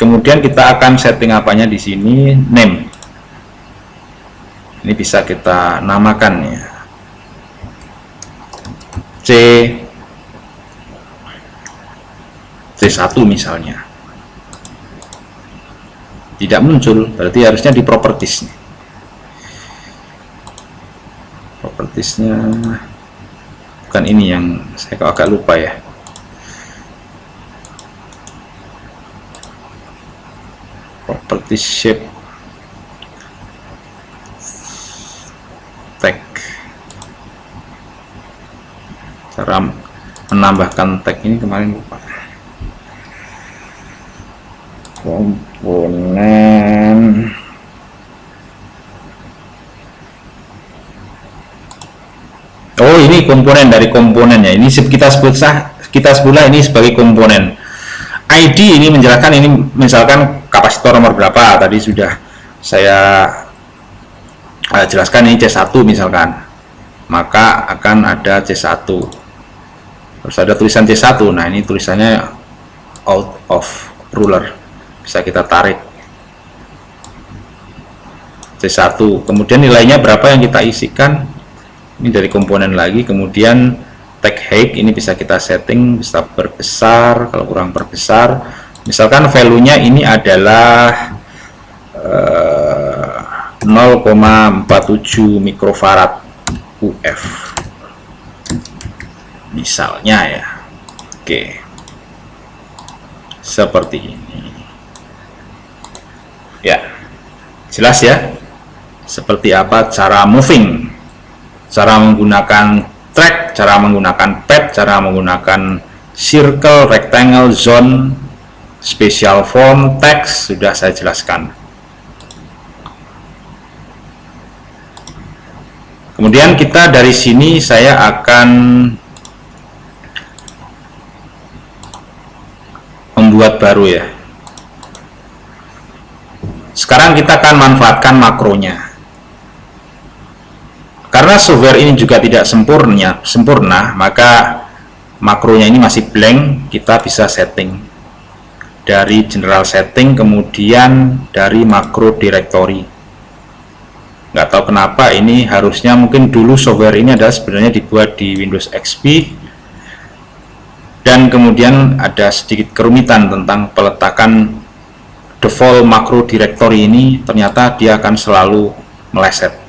Kemudian kita akan setting apanya di sini, name. Ini bisa kita namakan ya. C1 misalnya. Tidak muncul, berarti harusnya di properties. Propertiesnya bukan ini, yang saya agak lupa ya. Properties shape tag. Cara menambahkan tag ini kemarin lupa. Komponen ini komponen dari komponennya. Ini kita sebutlah ini sebagai komponen. ID ini menjelaskan ini misalkan kapasitor nomor berapa, tadi sudah saya jelaskan, ini C1 misalkan, maka akan ada C1, terus ada tulisan C1. Nah, ini tulisannya out of ruler, bisa kita tarik C1, kemudian nilainya berapa yang kita isikan, ini dari komponen lagi. Kemudian tag height ini bisa kita setting, bisa perbesar kalau kurang perbesar, misalkan value nya ini adalah 0,47 mikrofarad UF misalnya ya. Oke, seperti ini ya, jelas ya seperti apa cara moving, cara menggunakan track, cara menggunakan pad, cara menggunakan circle, rectangle, zone, special form, text sudah saya jelaskan. Kemudian kita dari sini saya akan membuat baru ya. Sekarang kita akan manfaatkan makronya. Karena software ini juga tidak sempurna, maka makronya ini masih blank. Kita bisa setting dari general setting, kemudian dari makro directory. Nggak tahu kenapa ini harusnya, mungkin dulu software ini adalah sebenarnya dibuat di Windows XP, dan kemudian ada sedikit kerumitan tentang peletakan default makro directory ini. Ternyata dia akan selalu meleset.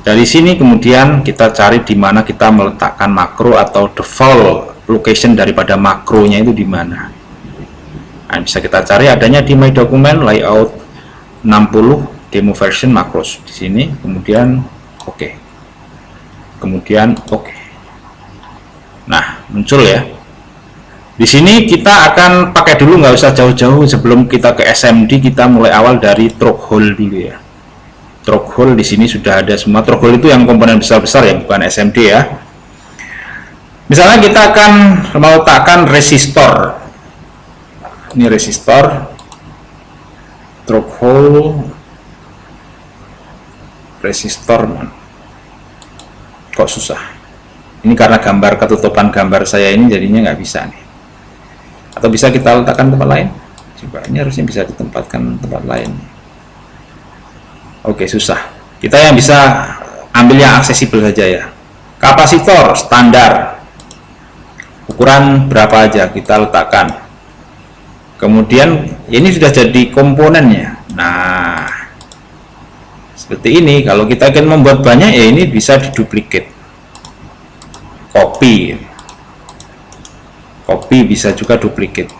Dari sini kemudian kita cari di mana kita meletakkan makro atau default location daripada makronya itu di mana. Nah, bisa kita cari adanya di My Document, Layout, 60 demo version macros di sini, kemudian oke. Kemudian oke. Nah, muncul ya. Di sini kita akan pakai dulu, nggak usah jauh-jauh. Sebelum kita ke SMD, kita mulai awal dari through hole dulu ya. Through hole di sini sudah ada semua. Through hole itu yang komponen besar-besar ya, bukan SMD ya. Misalnya kita akan meletakkan resistor. Ini resistor, through hole, resistor. Kok susah? Ini karena gambar ketutupan gambar saya ini jadinya nggak bisa nih. Atau bisa kita letakkan tempat lain? Coba, ini harusnya bisa ditempatkan tempat lain. Oke, susah. Kita yang bisa ambil yang aksesibel saja ya. Kapasitor standar, ukuran berapa aja kita letakkan. Kemudian ini sudah jadi komponennya. Nah, seperti ini. Kalau kita ingin membuat banyak ya ini bisa diduplikat. Copy bisa juga duplikat.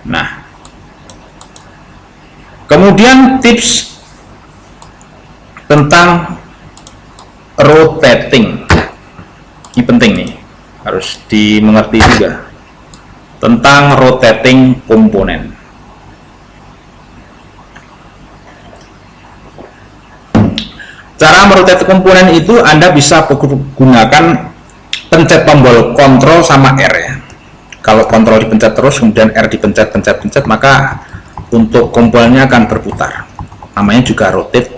Nah, kemudian tips tentang rotating ini penting nih, harus dimengerti juga tentang rotating komponen. Cara merotate komponen itu Anda bisa gunakan pencet tombol kontrol sama R ya. Kalau kontrol dipencet terus kemudian R dipencet, maka untuk komponennya akan berputar. Namanya juga rotate.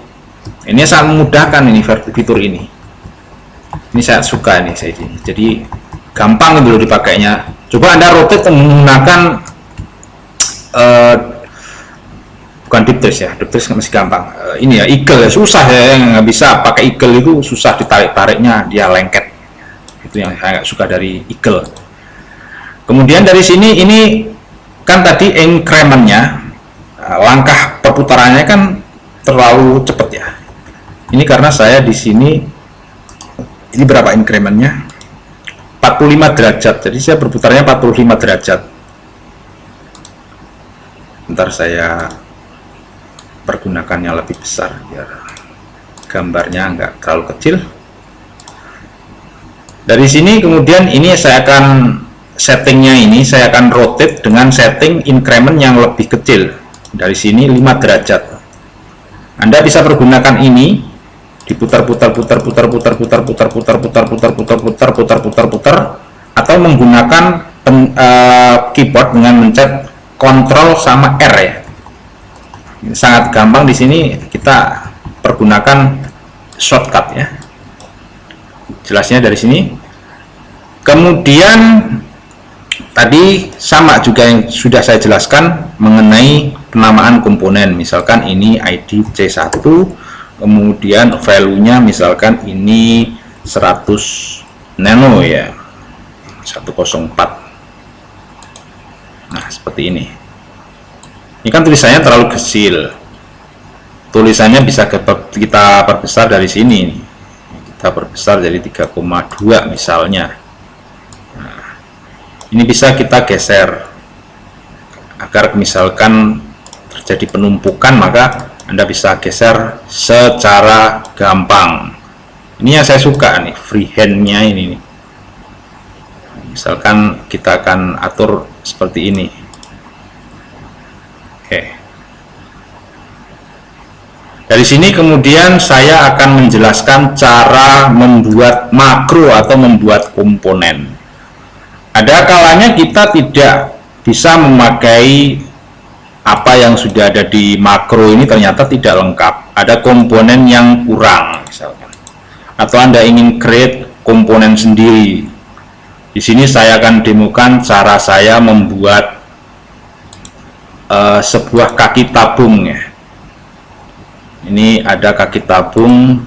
Ini sangat memudahkan ini fitur ini. Ini saya suka ini saya ini. Jadi gampang dulu dipakainya. Coba Anda rotate menggunakan bukan deep trace ya, deep trace masih gampang. Ini ya eagle ya, susah ya, nggak bisa pakai eagle itu, susah ditarik-tariknya, dia lengket. Itu yang saya nggak suka dari eagle. Kemudian dari sini ini kan tadi incrementnya, langkah perputarannya kan terlalu cepat ya. Ini karena saya di sini ini berapa incrementnya? 45 derajat. Jadi saya berputarnya 45 derajat. Ntar saya pergunakannya lebih besar biar gambarnya nggak terlalu kecil. Dari sini kemudian ini saya akan settingnya, ini saya akan rotate dengan setting increment yang lebih kecil. Dari sini 5 derajat. Anda bisa pergunakan ini diputar-putar atau menggunakan keyboard dengan mencet kontrol sama R ya. Sangat gampang. Di sini kita pergunakan shortcut ya. Jelasnya dari sini. Kemudian tadi sama juga yang sudah saya jelaskan mengenai penamaan komponen. Misalkan ini ID C1, kemudian value-nya misalkan ini 100 nano ya, 104. Nah, seperti ini. Ini kan tulisannya terlalu kecil. Tulisannya bisa kita perbesar dari sini. Kita perbesar jadi 3,2 misalnya. Nah, ini bisa kita geser agar misalkan terjadi penumpukan, maka Anda bisa geser secara gampang. Ini yang saya suka nih, freehand-nya ini nih. Misalkan kita akan atur seperti ini. Oke. Dari sini kemudian saya akan menjelaskan cara membuat makro atau membuat komponen. Ada kalanya kita tidak bisa memakai apa yang sudah ada di makro ini, ternyata tidak lengkap. Ada komponen yang kurang misalkan. Atau Anda ingin create komponen sendiri. Di sini saya akan demokan cara saya membuat sebuah kaki tabung ya. Ini ada kaki tabung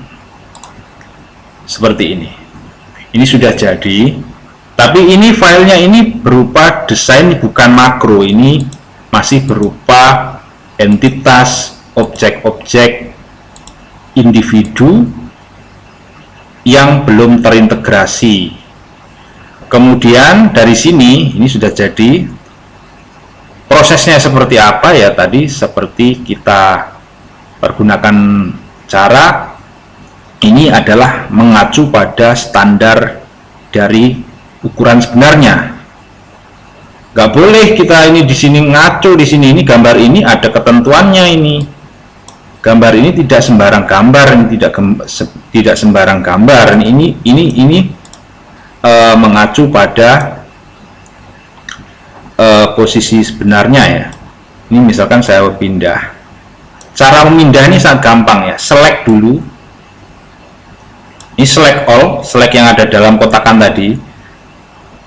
seperti ini. Ini sudah jadi, tapi ini filenya ini berupa desain, bukan makro. Ini masih berupa entitas, objek-objek individu yang belum terintegrasi. Kemudian dari sini ini sudah jadi prosesnya seperti apa ya, tadi seperti kita pergunakan cara ini adalah mengacu pada standar dari ukuran sebenarnya. Nggak boleh kita ini di sini ngaco di sini, ini gambar ini ada ketentuannya ini. Gambar ini tidak sembarang gambar, ini tidak sembarang gambar. Ini mengacu pada posisi sebenarnya ya. Ini misalkan saya pindah. Cara memindah ini sangat gampang ya. Select dulu. Ini select all, select yang ada dalam kotakan tadi.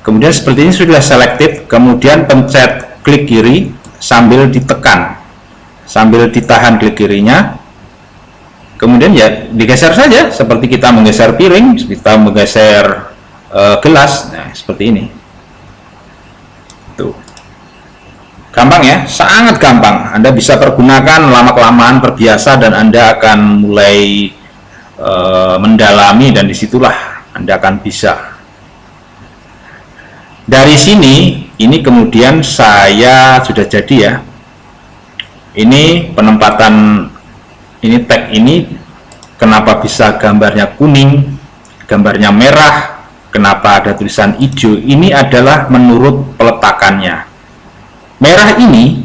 Kemudian seperti ini sudah selected, kemudian pencet klik kiri sambil ditekan, sambil ditahan klik kirinya, kemudian ya digeser saja seperti kita menggeser piring, kita menggeser gelas. Nah, seperti ini. Tuh. Gampang ya, sangat gampang. Anda bisa pergunakan lama-kelamaan, terbiasa, dan Anda akan mulai mendalami, dan disitulah Anda akan bisa. Dari sini, ini kemudian saya sudah jadi ya. Ini penempatan, ini tag ini, kenapa bisa gambarnya kuning, gambarnya merah, kenapa ada tulisan hijau, ini adalah menurut peletakannya. Merah ini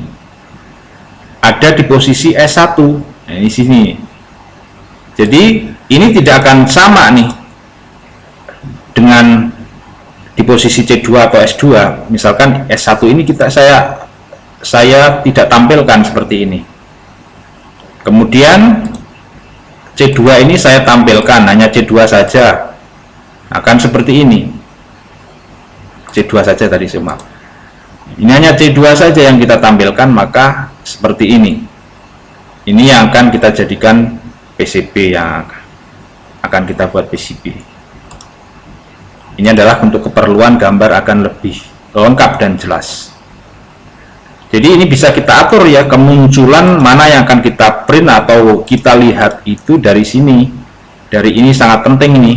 ada di posisi S1, nah, ini sini. Jadi ini tidak akan sama nih dengan di posisi C2 atau S2. Misalkan S1 ini saya tidak tampilkan seperti ini. Kemudian C2 ini saya tampilkan hanya C2 saja. Akan seperti ini. C2 saja tadi semua. Ini hanya C2 saja yang kita tampilkan, maka seperti ini. Ini yang akan kita jadikan PCB, yang akan kita buat PCB. Ini adalah untuk keperluan gambar akan lebih lengkap dan jelas. Jadi ini bisa kita atur ya, kemunculan mana yang akan kita print atau kita lihat itu dari sini. Dari ini sangat penting ini.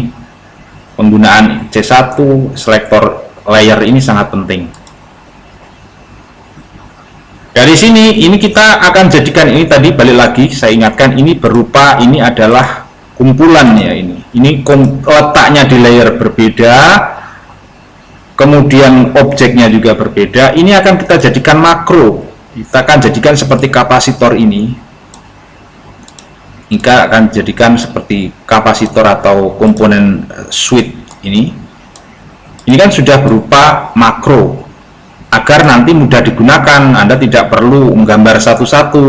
Penggunaan C1 selektor layer ini sangat penting. Dari sini ini kita akan jadikan, ini tadi balik lagi saya ingatkan, ini berupa, ini adalah kumpulan ya, ini letaknya di layer berbeda, kemudian objeknya juga berbeda. Ini akan kita jadikan makro, kita akan jadikan seperti kapasitor ini. Kita akan jadikan seperti kapasitor atau komponen switch ini. Ini kan sudah berupa makro, agar nanti mudah digunakan, Anda tidak perlu menggambar satu-satu.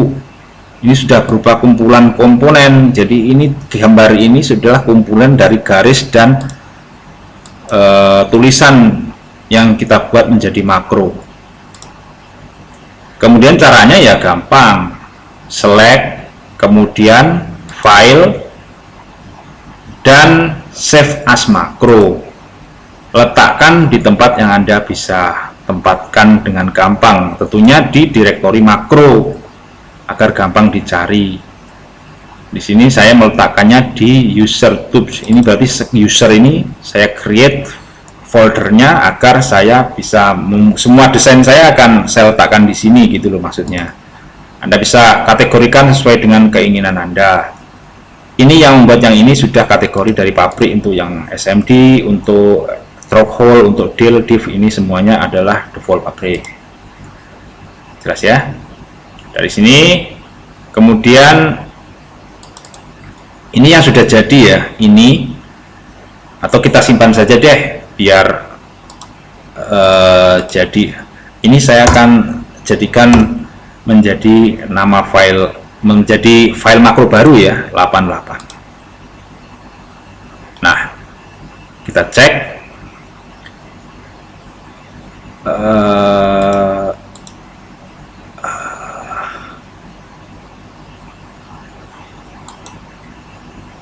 Ini sudah berupa kumpulan komponen, jadi ini gambar ini sudah kumpulan dari garis dan tulisan yang kita buat menjadi makro. Kemudian caranya ya gampang, select, kemudian file, dan save as makro. Letakkan di tempat yang Anda bisa tempatkan dengan gampang, tentunya di direktori makro, agar gampang dicari. Di sini saya meletakkannya di user tools. Ini berarti user ini saya create foldernya agar saya bisa semua desain saya akan saya letakkan di sini gitu loh maksudnya. Anda bisa kategorikan sesuai dengan keinginan Anda. Ini yang membuat yang ini sudah kategori dari pabrik, untuk yang SMD, untuk stroke hole, untuk div, ini semuanya adalah default pabrik. Jelas ya? Dari sini, kemudian ini yang sudah jadi ya, ini, atau kita simpan saja deh, biar jadi. Ini saya akan jadikan menjadi nama file, menjadi file makro baru ya, 88. Nah, kita cek.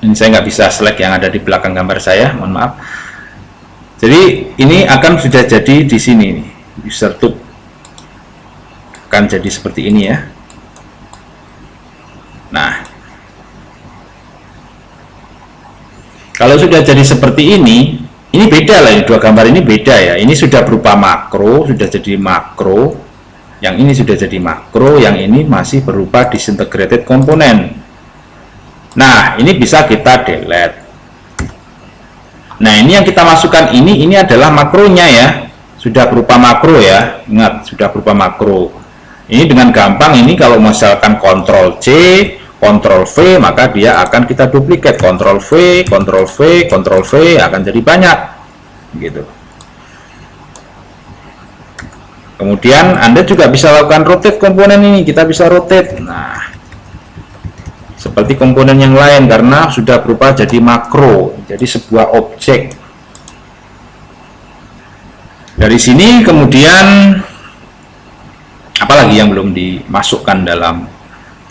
Ini saya nggak bisa select yang ada di belakang gambar saya, mohon maaf. Jadi ini akan sudah jadi di sini nih, user tube akan jadi seperti ini ya. Nah, kalau sudah jadi seperti ini beda lah, ini dua gambar ini beda ya. Ini sudah berupa makro, sudah jadi makro. Yang ini sudah jadi makro, yang ini masih berupa disintegrated komponen. Nah, ini bisa kita delete. Nah, ini yang kita masukkan ini adalah makronya ya. Sudah berupa makro ya. Ingat, sudah berupa makro. Ini dengan gampang, ini kalau misalkan Ctrl C, Ctrl V, maka dia akan kita duplikat. Ctrl V, Ctrl V, Ctrl V, akan jadi banyak. Gitu. Kemudian Anda juga bisa lakukan rotate komponen ini, kita bisa rotate. Nah, seperti komponen yang lain karena sudah berupa jadi makro, jadi sebuah objek. Dari sini kemudian apalagi yang belum dimasukkan dalam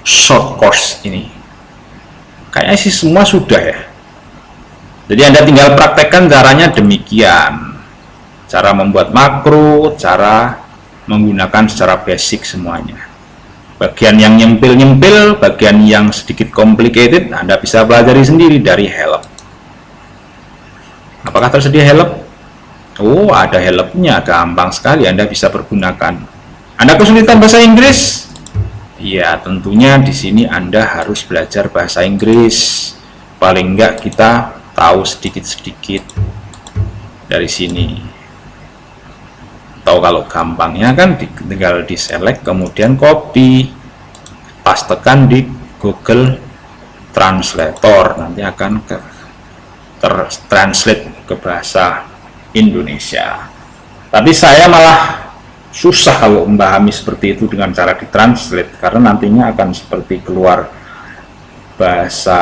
short course ini? Kayaknya sih semua sudah ya. Jadi Anda tinggal praktekkan caranya demikian. Cara membuat makro, cara menggunakan secara basic semuanya. Bagian yang nyempil-nyempil, bagian yang sedikit complicated, Anda bisa pelajari sendiri dari help. Apakah tersedia help? Oh, ada helpnya, gampang sekali Anda bisa pergunakan. Anda kesulitan bahasa Inggris? Ya, tentunya di sini Anda harus belajar bahasa Inggris. Paling enggak kita tahu sedikit-sedikit dari sini. Atau kalau gampangnya kan tinggal di select kemudian copy, pastekan di Google Translator, nanti akan translate ke bahasa Indonesia. Tapi saya malah susah kalau memahami seperti itu dengan cara ditranslate, karena nantinya akan seperti keluar bahasa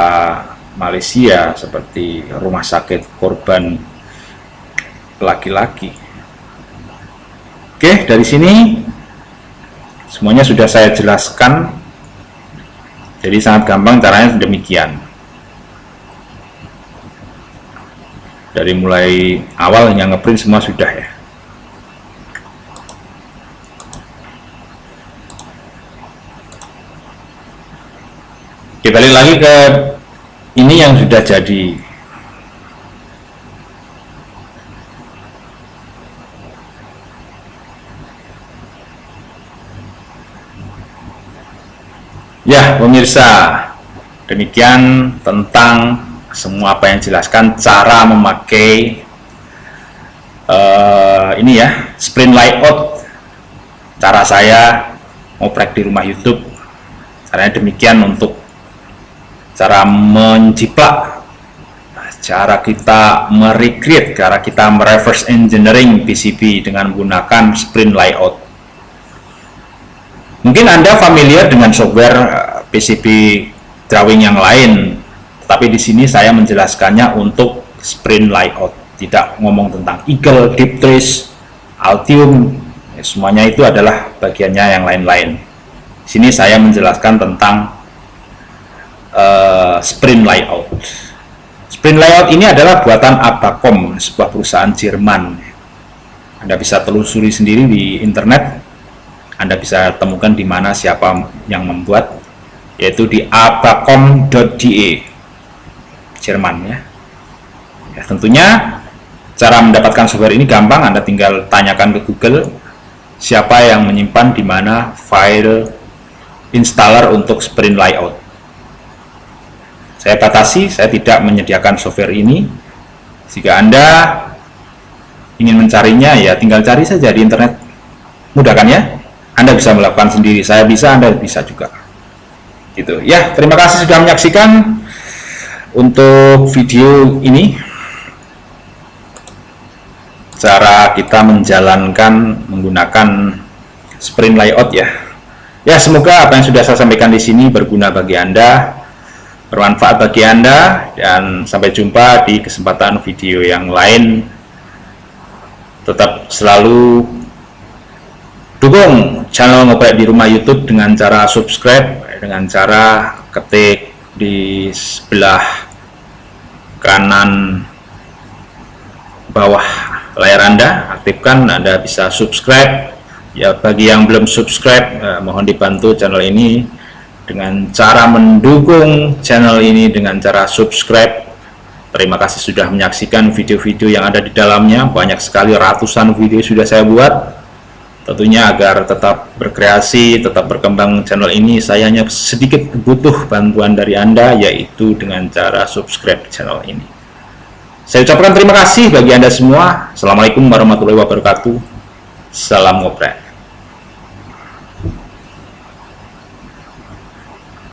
Malaysia seperti rumah sakit korban laki-laki. Oke, dari sini semuanya sudah saya jelaskan. Jadi sangat gampang caranya demikian. Dari mulai awal hingga ngeprint semua sudah ya. Oke, balik lagi ke ini yang sudah jadi. Ya, pemirsa, demikian tentang semua apa yang dijelaskan cara memakai ini ya, sprint layout. Cara saya ngoprek di rumah YouTube. Caranya demikian untuk cara menjiplak, cara kita merecreate, cara kita mereverse engineering PCB dengan menggunakan sprint layout. Mungkin Anda familiar dengan software PCB drawing yang lain, tapi di sini saya menjelaskannya untuk sprint layout, tidak ngomong tentang Eagle, Deep Trace, Altium, ya, semuanya itu adalah bagiannya yang lain-lain. Di sini saya menjelaskan tentang sprint layout. Sprint layout ini adalah buatan Abacom, sebuah perusahaan Jerman. Anda bisa telusuri sendiri di internet. Anda bisa temukan di mana siapa yang membuat, yaitu di abacom.de, Jerman ya. Ya, tentunya cara mendapatkan software ini gampang. Anda tinggal tanyakan ke Google siapa yang menyimpan di mana file installer untuk sprint layout. Saya batasi, saya tidak menyediakan software ini. Jika Anda ingin mencarinya, ya tinggal cari saja di internet. Mudah kan ya? Anda bisa melakukan sendiri, saya bisa, Anda bisa juga. Gitu ya. Terima kasih sudah menyaksikan untuk video ini. Cara kita menjalankan menggunakan sprint layout ya. Ya, semoga apa yang sudah saya sampaikan di sini berguna bagi Anda, bermanfaat bagi Anda, dan sampai jumpa di kesempatan video yang lain. Tetap selalu dukung channel Ngoprek di Rumah YouTube dengan cara subscribe, dengan cara ketik di sebelah kanan bawah layar Anda, aktifkan, Anda bisa subscribe. Ya, bagi yang belum subscribe, mohon dibantu channel ini dengan cara mendukung channel ini dengan cara subscribe. Terima kasih sudah menyaksikan video-video yang ada di dalamnya. Banyak sekali, ratusan video sudah saya buat. Tentunya agar tetap berkreasi, tetap berkembang channel ini, saya hanya sedikit butuh bantuan dari Anda, yaitu dengan cara subscribe channel ini. Saya ucapkan terima kasih bagi Anda semua. Assalamualaikum warahmatullahi wabarakatuh. Salam ngoprek.